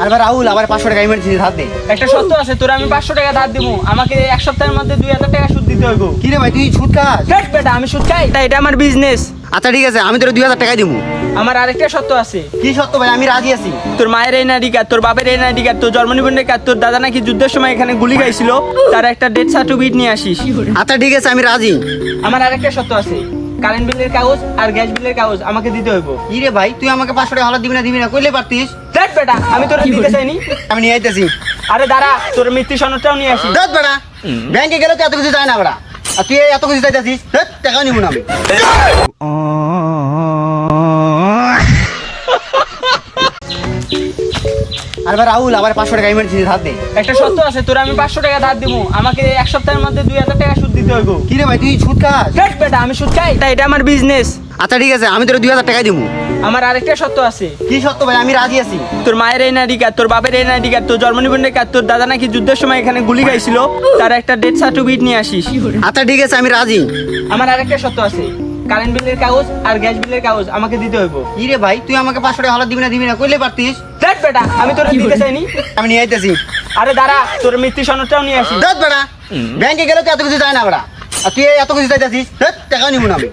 আর ভাই রাহুল আবার 500 টাকা ইমার্জেন্সি ধার দে। একটা শর্ত আছে, তোর আমি 500 টাকা ধার দিব, আমাকে এক সপ্তাহের মধ্যে 2000 টাকা সুদ দিতে হইব। কি রে ভাই তুই সুদ খাস? দেখ বেটা, আমি সুদ খাই? এটা আমার বিজনেস। আচ্ছা ঠিক আছে, আমি তোর 2000 টাকাই দিব। আমার আরেকটা শর্ত আছে। কি সত্য ভাই, আমি রাজি আছি। তোর মায়ের এনআইডি কার্ড, তোর বাপের এনআইডি কার্ড, তোর জন্ম নিবন্ধন কার্ড, তোর দাদা নাকি যুদ্ধের সময় এখানে গুলি খাইছিল, তার একটা ডেথ সার্টিফিকেট নিয়ে আসিস। আচ্ছা ঠিক আছে, আমি রাজি। আমার আরেকটা শর্ত আছে, কারেন্ট বিলের কাগজ আর গ্যাস বিলের কাগজ আমাকে দিতে হইব। কি রে ভাই তুই আমাকে 500 টাকা হালাত দিবি না কইলে পারতিস। দেখ বেটা, আমি তোর দিতে চাইনি। আমি নিয়ে আইতেছি। আরে দাঁড়া, তোর মৃত্যু সনদটাও নিয়ে আসি। দেখ বেটা, ব্যাংকে গেলে তো এত কিছু যায় না বেটা, আর তুই এত কিছু চাইতেছিস। টাকা নিব না আমি। আর ভাই রাহুল আবার 500 টাকা ইমার্জেন্সি ধার দে। একটা শর্ত আছে, তোর আমি 500 টাকা ধার দিব, আমাকে এক সপ্তাহের মধ্যে 2000 টাকা সুদ দিতে হইব। কি রে ভাই তুই সুদ খাস? দেখ বেটা, আমি সুদ খাই? এটা আমার বিজনেস। আচ্ছা ঠিক আছে, আমি তোর 2000 টাকাই দিব। আমার আরেকটা শর্ত আছে। কি সত্য ভাই, আমি রাজি আছি। তোর মায়ের এনআইডি কার্ড, তোর বাপের এনআইডি কার্ড, তোর জন্ম নিবন্ধন কার্ড, তোর দাদা নাকি যুদ্ধের সময় এখানে গুলি খাইছিল, তার একটা ডেথ সার্টিফিকেট নিয়ে আসিস। আচ্ছা ঠিক আছে, আমি রাজি। আমার আরেকটা শর্ত আছে, কারেন্ট বিলের কাগজ আর গ্যাস বিলের কাগজ আমাকে দিতে হইব। কি রে ভাই তুই আমাকে 500 টাকা হালাত দিবি না কইলে পারতিস। দেখ বেটা, আমি তোর দিতে চাইনি। আমি নিয়ে আইতেছি। আরে দাঁড়া, তোর মৃত্যু সনদটাও নিয়ে আসি। দেখ বেটা, ব্যাংকে গেলে তো এত কিছু যায় না বেটা, আর তুই এত কিছু চাইতেছিস। টাকা নিব না আমি।